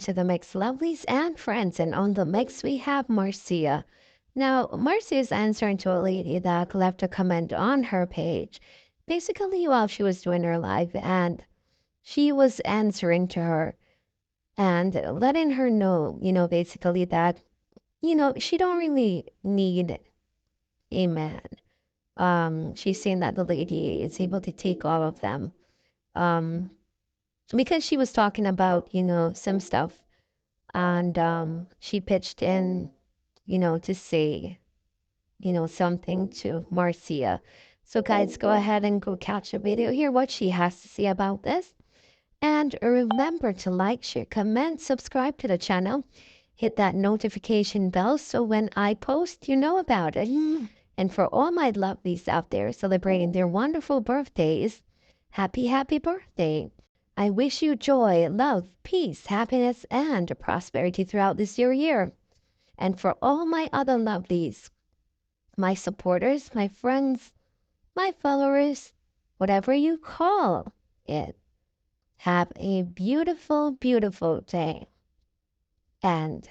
to the Mix Lovelies and Friends, and on the mix we have Marcia. Now, Marcia is answering to a lady that left a comment on her page, basically while she was doing her live, and she was answering to her and letting her know, basically that, she don't really need a man. She's saying that the lady is able to take all of them. Um, because she was talking about, some stuff and she pitched in, to say, something to Marcia. So, guys, go ahead and go catch a video, hear what she has to say about this. And remember to like, share, comment, subscribe to the channel, hit that notification bell so when I post, you know about it. And for all my lovelies out there celebrating their wonderful birthdays, happy, happy birthday. I wish you joy, love, peace, happiness, and prosperity throughout this year. And for all my other lovelies, my supporters, my friends, my followers, whatever you call it, have a beautiful, beautiful day. And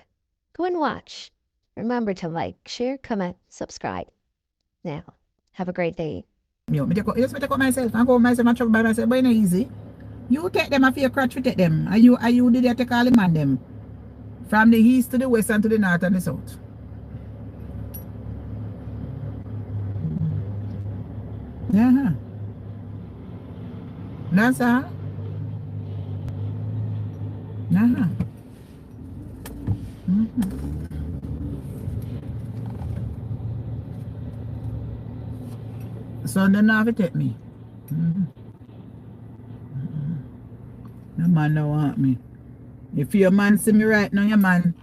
go and watch. Remember to like, share, comment, subscribe. Now, have a great day. Just take out myself and go myself and trouble by myself, but it's not easy. You take them, I feel crutch to take them. And you did take all the man them. From the east to the west and to the north and the south. Yeah. That's all. Yeah. So they don't have to take me. The man don't want me. If your man see me right now, your man,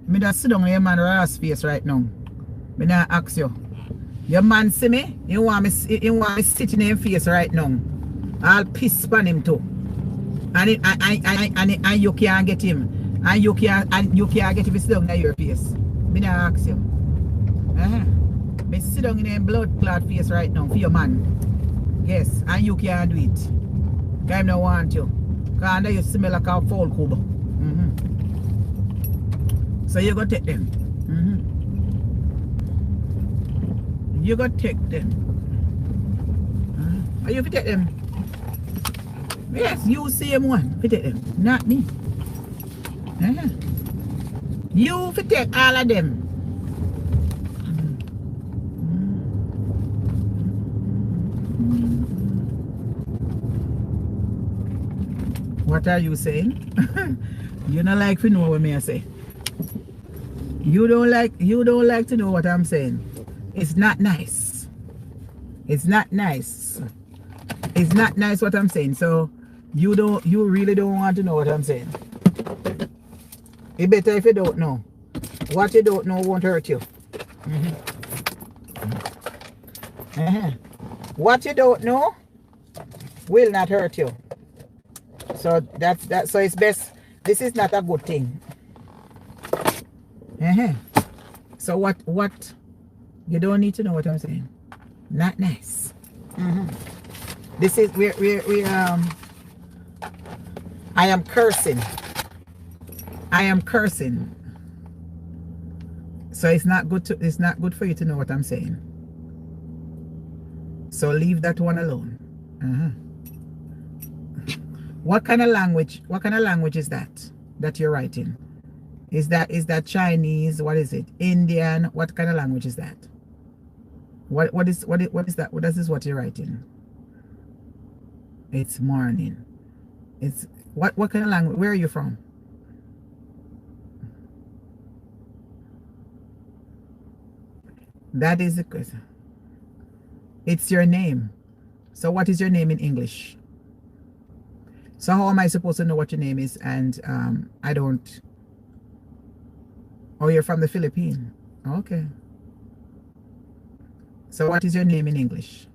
me just sit down on your man ass face right now. Me not ask you. Your man see me, he want me sitting in his face right now. I'll piss on him too. And you can't get him. And you can't get him sit down in your face. Me not ask you. Me sit down in a blood clot face right now for your man. Yes, and you can't do it. I don't want you. Because you smell like a foul cube. So you go take them. You go take them. Are you take them? Yes, you same one. Take them, not me. You take all of them. What are you saying? You don't like to know what me I say. You don't like to know what I'm saying. It's not nice. It's not nice. It's not nice what I'm saying. So you really don't want to know what I'm saying. It's better if you don't know. What you don't know won't hurt you. What you don't know will not hurt you. So that's so it's best. This is not a good thing. So what you don't need to know what I'm saying. Not nice. This is we I am cursing. I am cursing. So it's not good for you to know what I'm saying. So leave that one alone. What kind of language is that you're writing? Is that Chinese? What is it? Indian? What kind of language is that? What is that? What is this what you're writing? It's morning. It's what kind of language? Where are you from? That is the question. It's your name. So what is your name in English? So how am I supposed to know what your name is? And I don't. Oh, you're from the Philippines. Okay. So what is your name in English?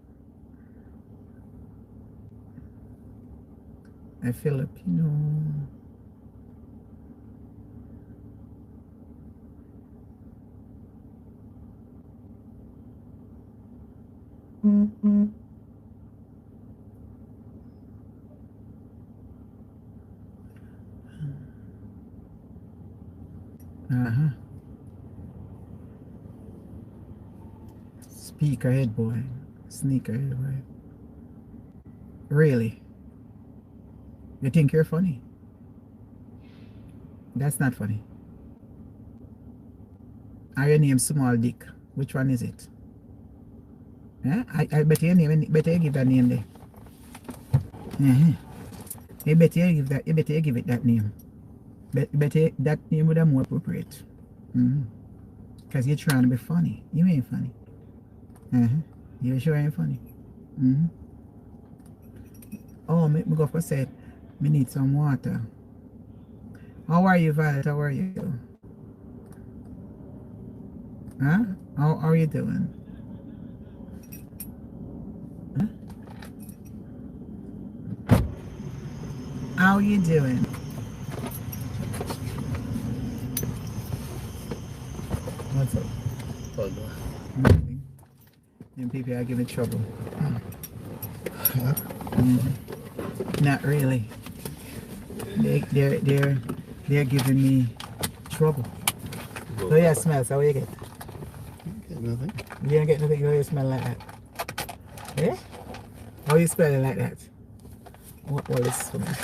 A Filipino. Speaker head boy. Sneaker head boy. Really? You think you're funny? That's not funny. Are your name Small Dick? Which one is it? Eh? I bet your name, better you give that name there. You better you give that, you better you give it that name. Better that name would have more appropriate. Because you're trying to be funny. You ain't funny. You sure ain't funny. Oh, me go for said, me need some water. How are you, Violet? How are you? Huh? How are you doing? Huh? How you doing? What's up? Nothing. Them people are giving trouble. Not really. They're giving me trouble. So yeah, smells. How you get? Get nothing. You don't get nothing. You smell like that. Yeah? How you smelling like that? What is smelling?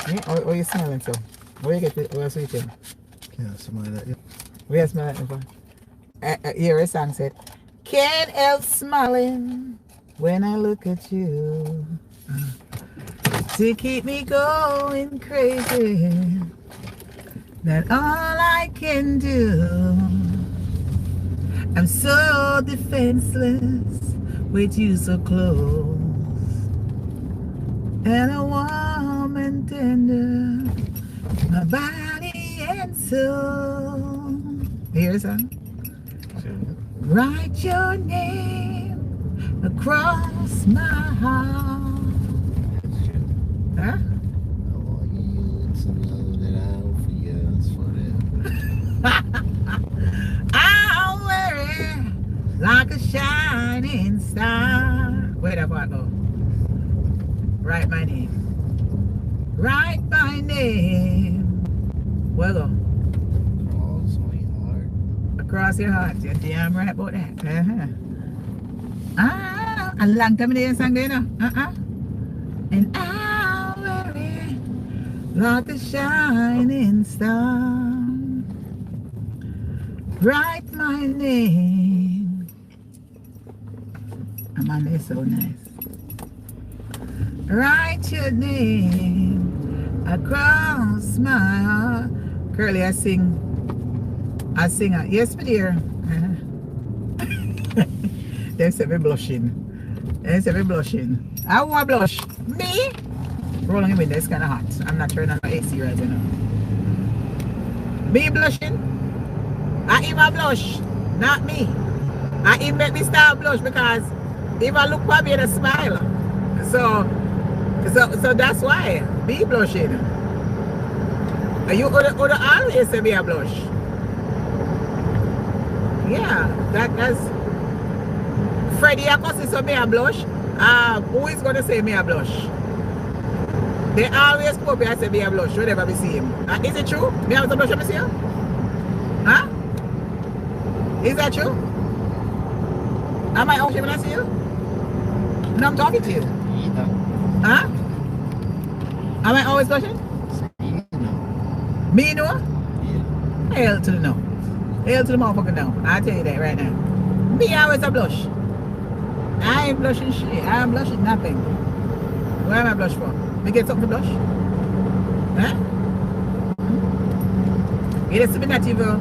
Yeah? How you smelling so? How you get it? What else you think? Can't smell that. Where you smell it for? Here a song said, can't help smiling when I look at you. To keep me going crazy. That all I can do. I'm so defenseless with you so close. And a warm and tender, my body and soul. Here's a write your name across my heart. Huh? I want you to know that I'll forget for I'll wear it like a shining star. Where that part go? Write my name. Write my name. Where go? Across my heart. Across your heart. You're damn right about that. A long time they sang there now. And I'll wear it like a shining star. Write my name. Man, it's so nice. Write your name across my heart. Curly, I sing. Yes, my dear. They say me blushing. I want blush. Me? Rolling in window, it's kind of hot. I'm not turning on my AC right now. Me blushing? I even blush, not me. I even make me start blush because if I look for me and smile. So that's why. Me blushing. You would always say me a blush. Yeah, that's Freddie Acosta say me a blush. Who is gonna say me a blush? They always come up here and say me a blush whenever we see him. Is it true? Me have a blush when I see him? Huh? Is that true? Am I okay when I see you? No, I'm talking to you. Huh? Am I always blushing? Me know? Yeah. Hell to the no. Hell to the motherfucker no. I'll tell you that right now. Me always a blush. I ain't blushing shit. I am blushing nothing. What am I blush for? Me get something to blush? Huh? It is to be not evil.